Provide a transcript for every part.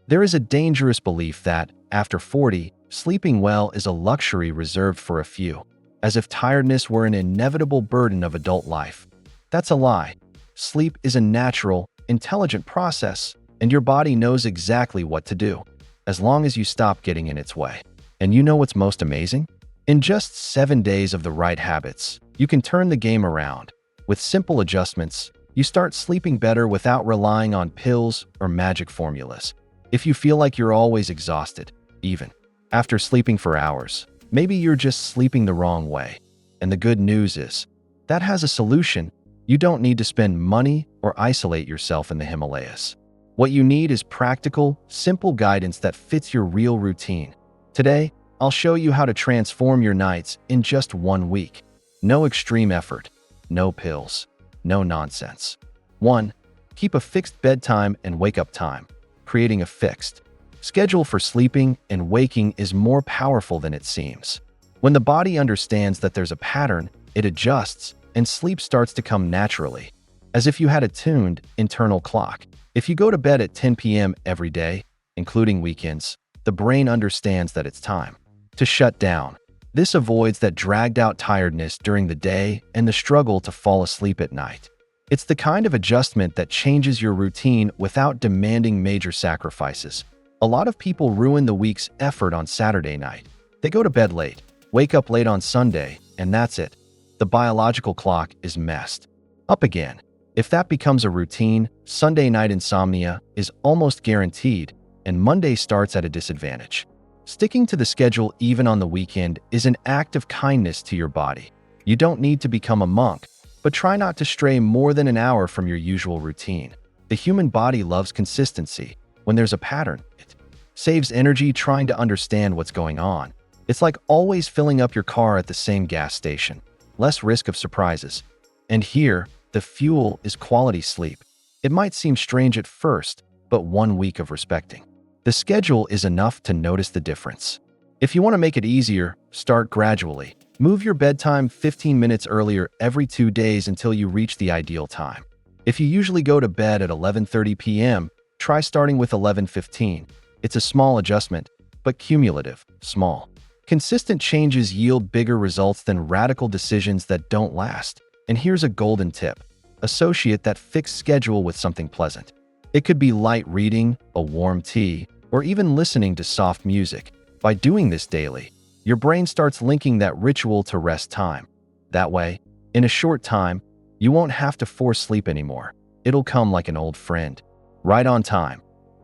There is a dangerous belief that, after 40, sleeping well is a luxury reserved for a few, as if tiredness were an inevitable burden of adult life. That's a lie. Sleep is a natural, intelligent process, and your body knows exactly what to do, as long as you stop getting in its way. And you know what's most amazing? In just 7 days of the right habits, you can turn the game around. With simple adjustments, you start sleeping better without relying on pills or magic formulas. If you feel like you're always exhausted, even after sleeping for hours, maybe you're just sleeping the wrong way. And the good news is, that has a solution. You don't need to spend money or isolate yourself in the Himalayas. What you need is practical, simple guidance that fits your real routine. Today, I'll show you how to transform your nights in just 1 week. No extreme effort, no pills, no nonsense. 1. Keep a fixed bedtime and wake-up time. Creating a fixed schedule for sleeping and waking is more powerful than it seems. When the body understands that there's a pattern, it adjusts, and sleep starts to come naturally, as if you had a tuned internal clock. If you go to bed at 10 p.m. every day, including weekends, the brain understands that it's time to shut down. This avoids that dragged-out tiredness during the day and the struggle to fall asleep at night. It's the kind of adjustment that changes your routine without demanding major sacrifices. A lot of people ruin the week's effort on Saturday night. They go to bed late, wake up late on Sunday, and that's it. The biological clock is messed up again. If that becomes a routine, Sunday night insomnia is almost guaranteed, and Monday starts at a disadvantage. Sticking to the schedule even on the weekend is an act of kindness to your body. You don't need to become a monk, but try not to stray more than an hour from your usual routine. The human body loves consistency. When there's a pattern, it saves energy trying to understand what's going on. It's like always filling up your car at the same gas station. Less risk of surprises. And here, the fuel is quality sleep. It might seem strange at first, but 1 week of respecting the schedule is enough to notice the difference. If you want to make it easier, start gradually. Move your bedtime 15 minutes earlier every 2 days until you reach the ideal time. If you usually go to bed at 11:30 p.m., try starting with 11:15. It's a small adjustment, but cumulative, small. Consistent changes yield bigger results than radical decisions that don't last. And here's a golden tip. Associate that fixed schedule with something pleasant. It could be light reading, a warm tea, or even listening to soft music. By doing this daily, your brain starts linking that ritual to rest time. That way, in a short time, you won't have to force sleep anymore. It'll come like an old friend, right on time.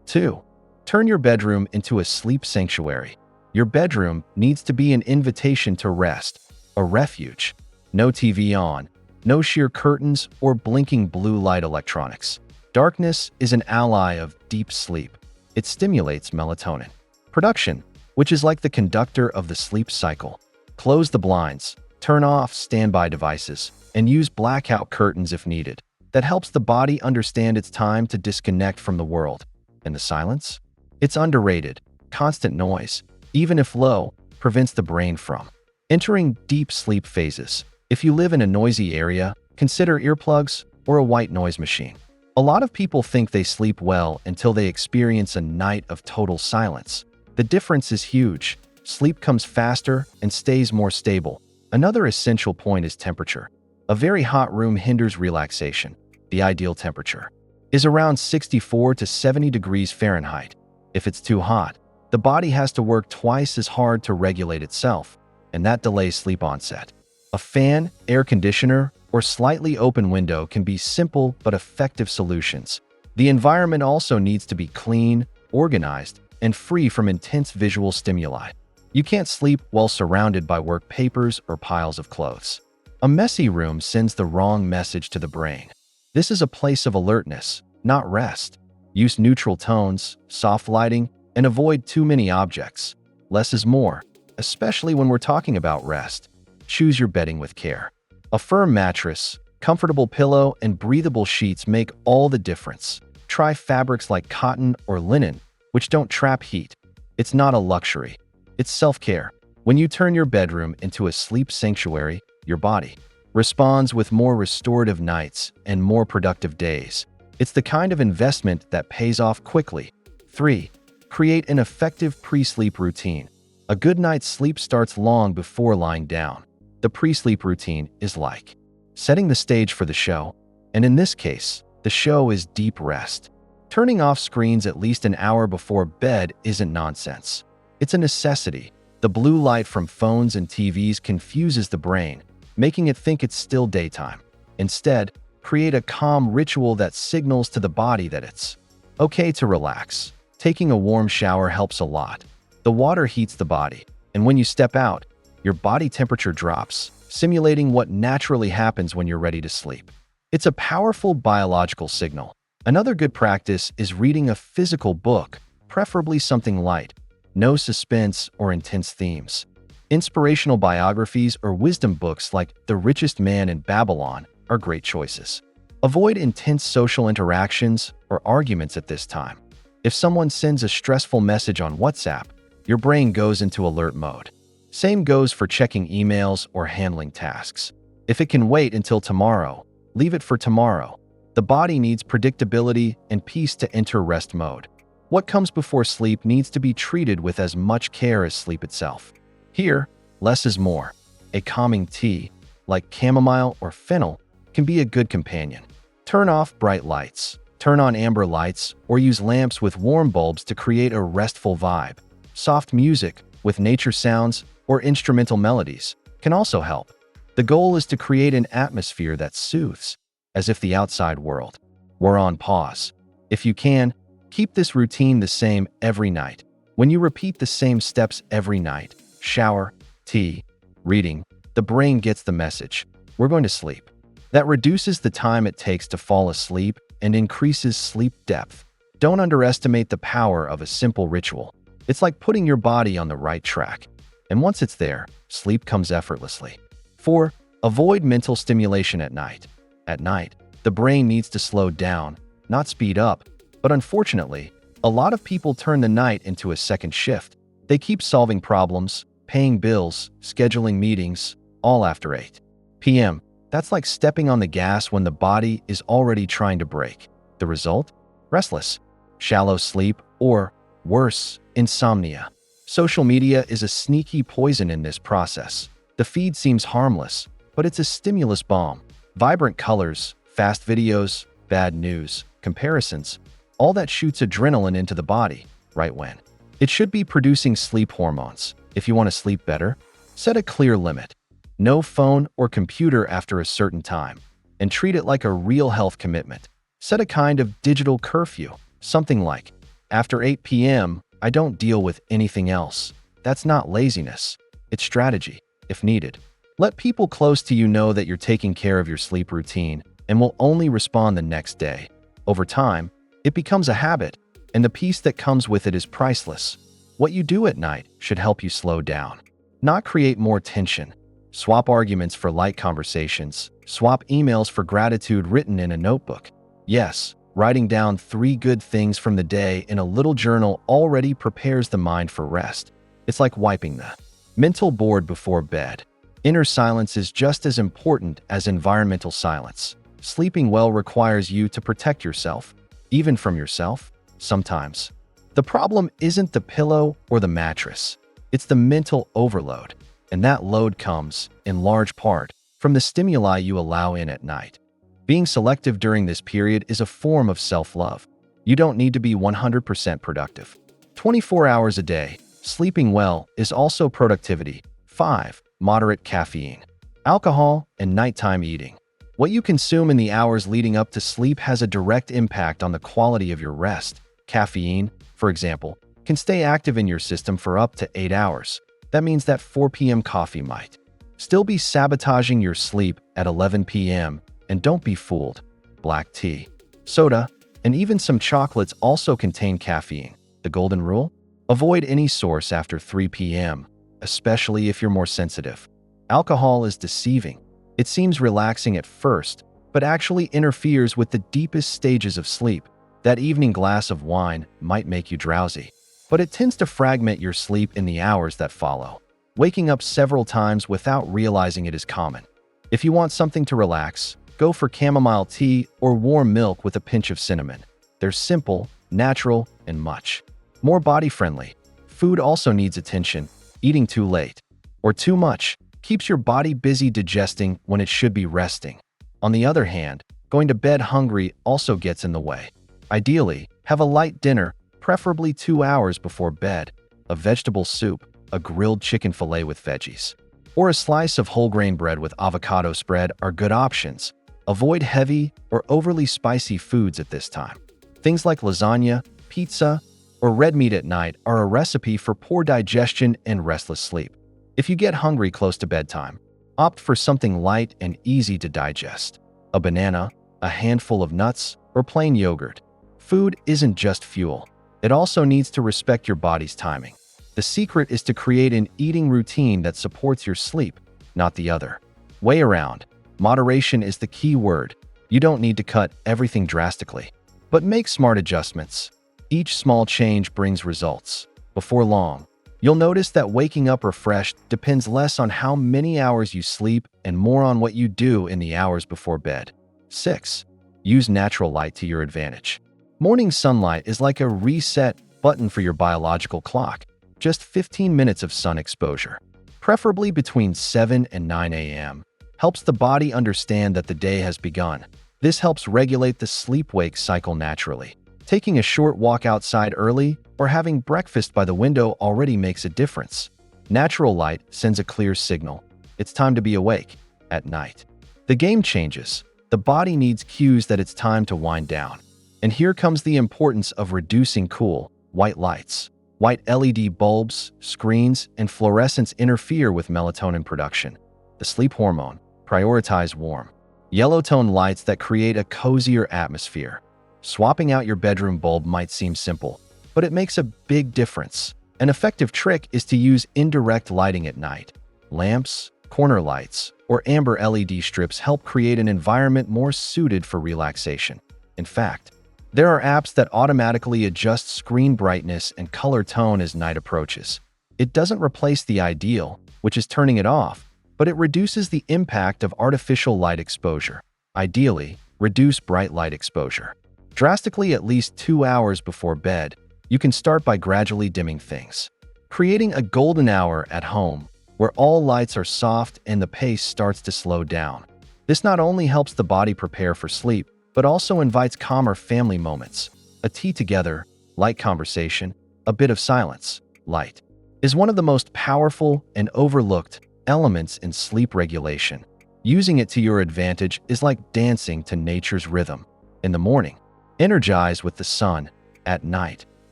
2. Turn your bedroom into a sleep sanctuary. Your bedroom needs to be an invitation to rest, a refuge. No TV on, no sheer curtains or blinking blue light electronics. Darkness is an ally of deep sleep. It stimulates melatonin production, which is like the conductor of the sleep cycle. Close the blinds, turn off standby devices, and use blackout curtains if needed. That helps the body understand it's time to disconnect from the world. And the silence? It's underrated. Constant noise, even if low, prevents the brain from entering deep sleep phases. If you live in a noisy area, consider earplugs or a white noise machine. A lot of people think they sleep well until they experience a night of total silence. The difference is huge. Sleep comes faster and stays more stable. Another essential point is temperature. A very hot room hinders relaxation. The ideal temperature is around 64 to 70 degrees Fahrenheit. If it's too hot, the body has to work twice as hard to regulate itself, and that delays sleep onset. A fan, air conditioner, or slightly open window can be simple but effective solutions. The environment also needs to be clean, organized, and free from intense visual stimuli. You can't sleep while surrounded by work papers or piles of clothes. A messy room sends the wrong message to the brain. This is a place of alertness, not rest. Use neutral tones, soft lighting, and avoid too many objects. Less is more, especially when we're talking about rest. Choose your bedding with care. A firm mattress, comfortable pillow, and breathable sheets make all the difference. Try fabrics like cotton or linen, which don't trap heat. It's not a luxury. It's self-care. When you turn your bedroom into a sleep sanctuary, your body responds with more restorative nights and more productive days. It's the kind of investment that pays off quickly. 3. Create an effective pre-sleep routine. A good night's sleep starts long before lying down. The pre-sleep routine is like setting the stage for the show, and in this case, the show is deep rest. Turning off screens at least an hour before bed isn't nonsense. It's a necessity. The blue light from phones and TVs confuses the brain, making it think it's still daytime. Instead, create a calm ritual that signals to the body that it's okay to relax. Taking a warm shower helps a lot. The water heats the body, and when you step out, your body temperature drops, simulating what naturally happens when you're ready to sleep. It's a powerful biological signal. Another good practice is reading a physical book, preferably something light. No suspense or intense themes. Inspirational biographies or wisdom books like The Richest Man in Babylon are great choices. Avoid intense social interactions or arguments at this time. If someone sends a stressful message on WhatsApp, your brain goes into alert mode. Same goes for checking emails or handling tasks. If it can wait until tomorrow, leave it for tomorrow. The body needs predictability and peace to enter rest mode. What comes before sleep needs to be treated with as much care as sleep itself. Here, less is more. A calming tea, like chamomile or fennel, can be a good companion. Turn off bright lights. Turn on amber lights or use lamps with warm bulbs to create a restful vibe. Soft music with nature sounds or instrumental melodies can also help. The goal is to create an atmosphere that soothes, as if the outside world were on pause. If you can, keep this routine the same every night. When you repeat the same steps every night, shower, tea, reading, the brain gets the message. We're going to sleep. That reduces the time it takes to fall asleep and increases sleep depth. Don't underestimate the power of a simple ritual. It's like putting your body on the right track. And once it's there, sleep comes effortlessly. 4. Avoid mental stimulation at night. At night, the brain needs to slow down, not speed up. But unfortunately, a lot of people turn the night into a second shift. They keep solving problems, paying bills, scheduling meetings, all after 8 p.m. That's like stepping on the gas when the body is already trying to brake. The result? Restless, shallow sleep, or, worse, insomnia. Social media is a sneaky poison in this process. The feed seems harmless, but it's a stimulus bomb. Vibrant colors, fast videos, bad news, comparisons, all that shoots adrenaline into the body, right when it should be producing sleep hormones. If you want to sleep better, set a clear limit. No phone or computer after a certain time, and treat it like a real health commitment. Set a kind of digital curfew, something like, after 8 p.m., I don't deal with anything else. That's not laziness. It's strategy, if needed. Let people close to you know that you're taking care of your sleep routine and will only respond the next day. Over time, it becomes a habit, and the peace that comes with it is priceless. What you do at night should help you slow down, not create more tension. Swap arguments for light conversations. Swap emails for gratitude written in a notebook. Yes, writing down 3 good things from the day in a little journal already prepares the mind for rest. It's like wiping the mental board before bed. Inner silence is just as important as environmental silence. Sleeping well requires you to protect yourself, even from yourself, sometimes. The problem isn't the pillow or the mattress. It's the mental overload. And that load comes, in large part, from the stimuli you allow in at night. Being selective during this period is a form of self-love. You don't need to be 100% productive. 24 hours a day, sleeping well is also productivity. 5. Moderate caffeine, alcohol, and nighttime eating. What you consume in the hours leading up to sleep has a direct impact on the quality of your rest. Caffeine, for example, can stay active in your system for up to 8 hours. That means that 4 p.m. coffee might still be sabotaging your sleep at 11 p.m. And don't be fooled. Black tea, soda, and even some chocolates also contain caffeine. The golden rule? Avoid any source after 3 p.m., especially if you're more sensitive. Alcohol is deceiving. It seems relaxing at first, but actually interferes with the deepest stages of sleep. That evening glass of wine might make you drowsy, but it tends to fragment your sleep in the hours that follow. Waking up several times without realizing it is common. If you want something to relax, go for chamomile tea or warm milk with a pinch of cinnamon. They're simple, natural, and much More body-friendly. Food also needs attention. Eating too late or too much keeps your body busy digesting when it should be resting. On the other hand, going to bed hungry also gets in the way. Ideally, have a light dinner, preferably 2 hours before bed. A vegetable soup, a grilled chicken fillet with veggies, or a slice of whole grain bread with avocado spread are good options. Avoid heavy or overly spicy foods at this time. Things like lasagna, pizza, or red meat at night are a recipe for poor digestion and restless sleep. If you get hungry close to bedtime, opt for something light and easy to digest. A banana, a handful of nuts, or plain yogurt. Food isn't just fuel. It also needs to respect your body's timing. The secret is to create an eating routine that supports your sleep, not the other way around. Moderation is the key word. You don't need to cut everything drastically, but make smart adjustments. Each small change brings results. Before long, you'll notice that waking up refreshed depends less on how many hours you sleep and more on what you do in the hours before bed. 6. Use natural light to your advantage. Morning sunlight is like a reset button for your biological clock. Just 15 minutes of sun exposure, preferably between 7 and 9 a.m., helps the body understand that the day has begun. This helps regulate the sleep-wake cycle naturally. Taking a short walk outside early or having breakfast by the window already makes a difference. Natural light sends a clear signal. It's time to be awake. At night, the game changes. The body needs cues that it's time to wind down. And here comes the importance of reducing cool, white lights. White LED bulbs, screens, and fluorescents interfere with melatonin production, the sleep hormone. Prioritize warm, yellow-tone lights that create a cozier atmosphere. Swapping out your bedroom bulb might seem simple, but it makes a big difference. An effective trick is to use indirect lighting at night. Lamps, corner lights, or amber LED strips help create an environment more suited for relaxation. In fact, there are apps that automatically adjust screen brightness and color tone as night approaches. It doesn't replace the ideal, which is turning it off, but it reduces the impact of artificial light exposure. Ideally, reduce bright light exposure drastically at least 2 hours before bed. You can start by gradually dimming things. Creating a golden hour at home, where all lights are soft and the pace starts to slow down. This not only helps the body prepare for sleep, but also invites calmer family moments. A tea together, light conversation, a bit of silence. Light is one of the most powerful and overlooked elements in sleep regulation. Using it to your advantage is like dancing to nature's rhythm. In the morning, energize with the sun. At night,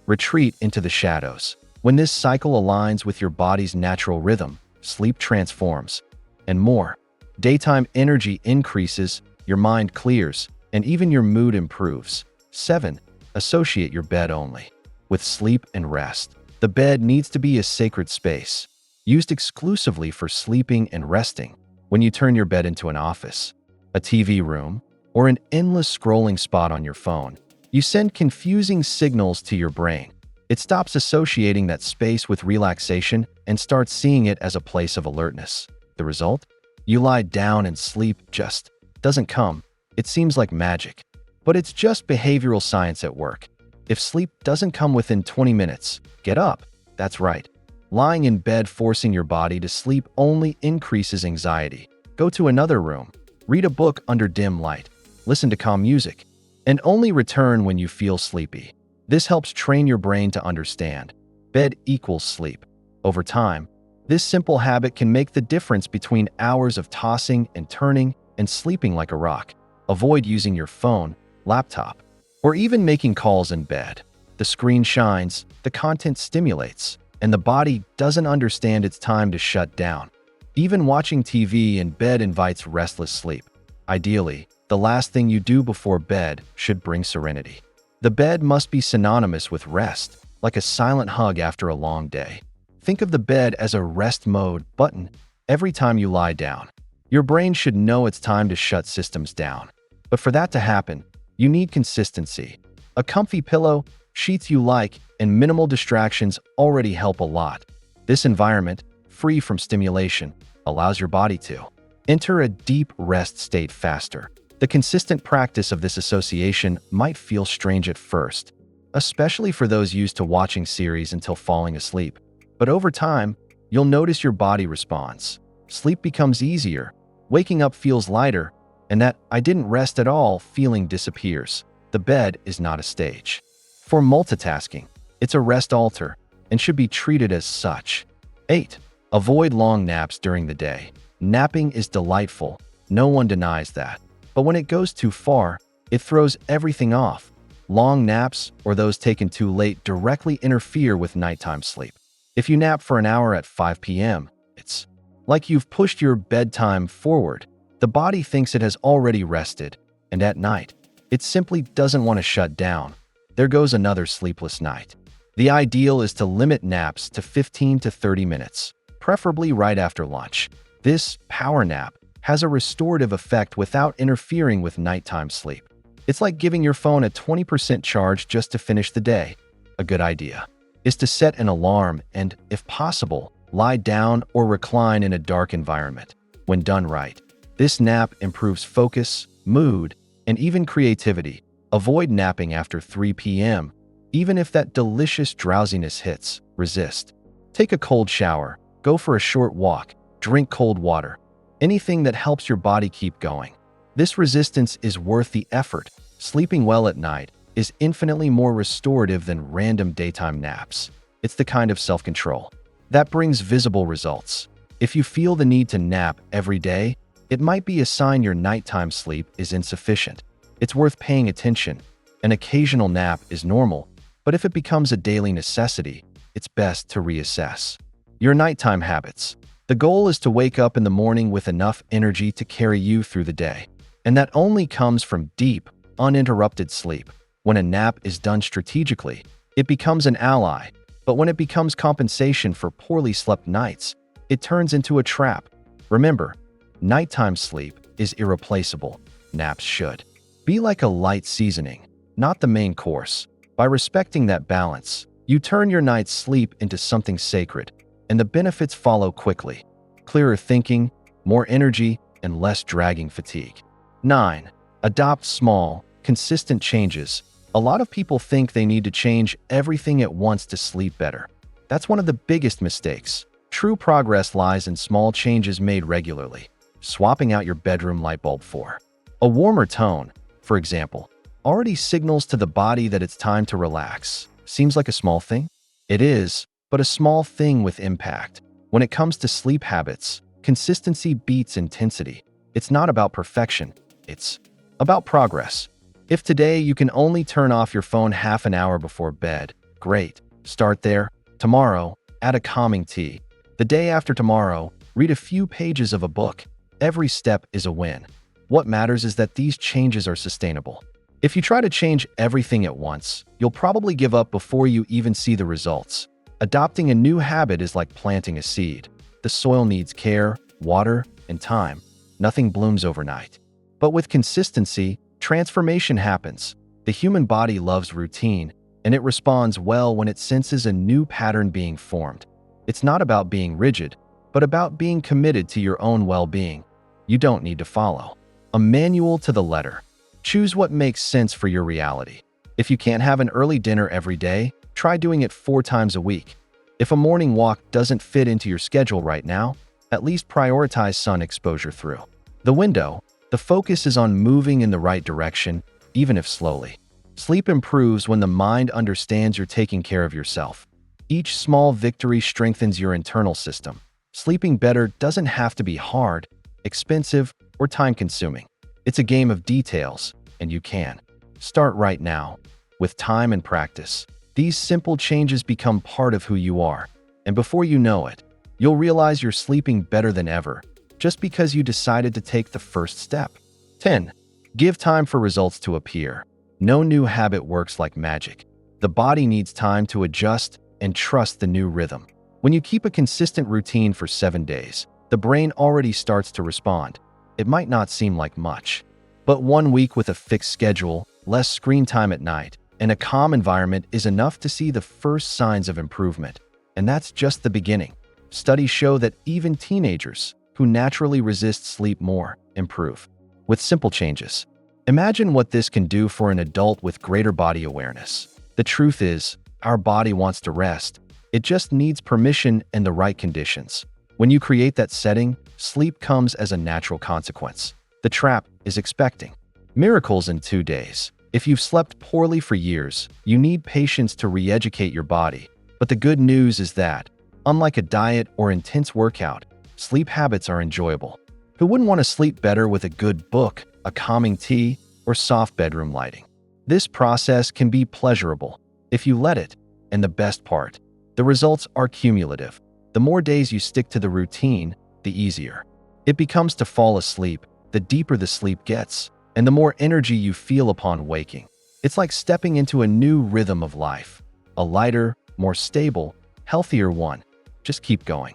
retreat into the shadows. When this cycle aligns with your body's natural rhythm, sleep transforms. And more. Daytime energy increases, your mind clears, and even your mood improves. 7. Associate your bed only with sleep and rest. The bed needs to be a sacred space, used exclusively for sleeping and resting. When you turn your bed into an office, a TV room, or an endless scrolling spot on your phone, you send confusing signals to your brain. It stops associating that space with relaxation and starts seeing it as a place of alertness. The result? You lie down and sleep just doesn't come. It seems like magic, but it's just behavioral science at work. If sleep doesn't come within 20 minutes, get up. That's right. Lying in bed forcing your body to sleep only increases anxiety. Go to another room, read a book under dim light, listen to calm music, and only return when you feel sleepy. This helps train your brain to understand. Bed equals sleep. Over time, this simple habit can make the difference between hours of tossing and turning and sleeping like a rock. Avoid using your phone, laptop, or even making calls in bed. The screen shines, the content stimulates, and the body doesn't understand it's time to shut down. Even watching TV in bed invites restless sleep. Ideally, the last thing you do before bed should bring serenity. The bed must be synonymous with rest, like a silent hug after a long day. Think of the bed as a rest mode button every time you lie down. Your brain should know it's time to shut systems down. But for that to happen, you need consistency. A comfy pillow, sheets you like, and minimal distractions already help a lot. This environment, free from stimulation, allows your body to enter a deep rest state faster. The consistent practice of this association might feel strange at first, especially for those used to watching series until falling asleep. But over time, you'll notice your body responds. Sleep becomes easier, waking up feels lighter, and that "I didn't rest at all" feeling disappears. The bed is not a stage for multitasking. It's a rest altar and should be treated as such. 8. Avoid long naps during the day. Napping is delightful. No one denies that. But when it goes too far, it throws everything off. Long naps, or those taken too late, directly interfere with nighttime sleep. If you nap for an hour at 5 p.m., it's like you've pushed your bedtime forward. The body thinks it has already rested, and at night, it simply doesn't want to shut down. There goes another sleepless night. The ideal is to limit naps to 15 to 30 minutes, preferably right after lunch. This power nap has a restorative effect without interfering with nighttime sleep. It's like giving your phone a 20% charge just to finish the day. A good idea is to set an alarm and, if possible, lie down or recline in a dark environment. When done right, this nap improves focus, mood, and even creativity. Avoid napping after 3 p.m. Even if that delicious drowsiness hits, resist. Take a cold shower, go for a short walk, drink cold water. Anything that helps your body keep going. This resistance is worth the effort. Sleeping well at night is infinitely more restorative than random daytime naps. It's the kind of self-control that brings visible results. If you feel the need to nap every day, it might be a sign your nighttime sleep is insufficient. It's worth paying attention. An occasional nap is normal, but if it becomes a daily necessity, it's best to reassess your nighttime habits. The goal is to wake up in the morning with enough energy to carry you through the day. And that only comes from deep, uninterrupted sleep. When a nap is done strategically, it becomes an ally. But when it becomes compensation for poorly slept nights, it turns into a trap. Remember, nighttime sleep is irreplaceable. Naps should be like a light seasoning, not the main course. By respecting that balance, you turn your night's sleep into something sacred, and the benefits follow quickly. Clearer thinking, more energy, and less dragging fatigue. 9. Adopt small, consistent changes. A lot of people think they need to change everything at once to sleep better. That's one of the biggest mistakes. True progress lies in small changes made regularly. Swapping out your bedroom light bulb for a warmer tone, for example, already signals to the body that it's time to relax. Seems like a small thing? It is, but a small thing with impact. When it comes to sleep habits, consistency beats intensity. It's not about perfection, it's about progress. If today you can only turn off your phone half an hour before bed, great. Start there. Tomorrow, add a calming tea. The day after tomorrow, read a few pages of a book. Every step is a win. What matters is that these changes are sustainable. If you try to change everything at once, you'll probably give up before you even see the results. Adopting a new habit is like planting a seed. The soil needs care, water, and time. Nothing blooms overnight. But with consistency, transformation happens. The human body loves routine, and it responds well when it senses a new pattern being formed. It's not about being rigid, but about being committed to your own well-being. You don't need to follow a manual to the letter. Choose what makes sense for your reality. If you can't have an early dinner every day, try doing it 4 times a week. If a morning walk doesn't fit into your schedule right now, at least prioritize sun exposure through the window. The focus is on moving in the right direction, even if slowly. Sleep improves when the mind understands you're taking care of yourself. Each small victory strengthens your internal system. Sleeping better doesn't have to be hard, expensive, or time-consuming. It's a game of details, and you can start right now. With time and practice, these simple changes become part of who you are, and before you know it, you'll realize you're sleeping better than ever, just because you decided to take the first step. 10. Give time for results to appear. No new habit works like magic. The body needs time to adjust and trust the new rhythm. When you keep a consistent routine for 7 days, the brain already starts to respond. It might not seem like much, but 1 week with a fixed schedule, less screen time at night, and a calm environment is enough to see the first signs of improvement. And that's just the beginning. Studies show that even teenagers, who naturally resist sleep more, improve with simple changes. Imagine what this can do for an adult with greater body awareness. The truth is, our body wants to rest. It just needs permission and the right conditions. When you create that setting, sleep comes as a natural consequence. The trap is expecting miracles in 2 days. If you've slept poorly for years, you need patience to re-educate your body. But the good news is that, unlike a diet or intense workout, sleep habits are enjoyable. Who wouldn't want to sleep better with a good book, a calming tea, or soft bedroom lighting? This process can be pleasurable if you let it. And the best part, the results are cumulative. The more days you stick to the routine, the easier it becomes to fall asleep, the deeper the sleep gets, and the more energy you feel upon waking. It's like stepping into a new rhythm of life, a lighter, more stable, healthier one. Just keep going.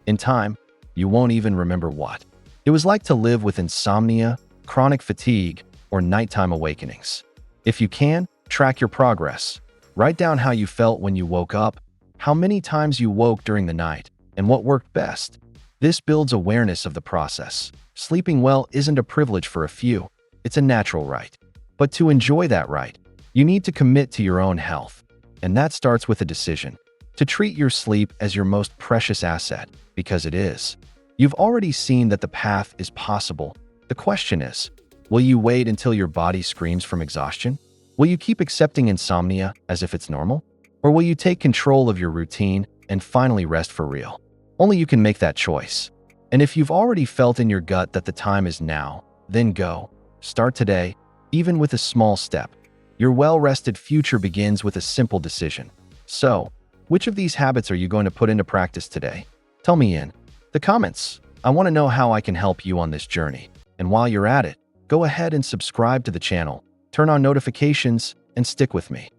In time, you won't even remember what it was like to live with insomnia, chronic fatigue, or nighttime awakenings. If you can, track your progress. Write down how you felt when you woke up, how many times you woke during the night, and what worked best. This builds awareness of the process. Sleeping well isn't a privilege for a few, it's a natural right. But to enjoy that right, you need to commit to your own health. And that starts with a decision to treat your sleep as your most precious asset, because it is. You've already seen that the path is possible. The question is, will you wait until your body screams from exhaustion? Will you keep accepting insomnia as if it's normal? Or will you take control of your routine and finally rest for real? Only you can make that choice. And if you've already felt in your gut that the time is now, then go. Start today, even with a small step. Your well-rested future begins with a simple decision. So, which of these habits are you going to put into practice today? Tell me in the comments. I want to know how I can help you on this journey. And while you're at it, go ahead and subscribe to the channel, turn on notifications, and stick with me.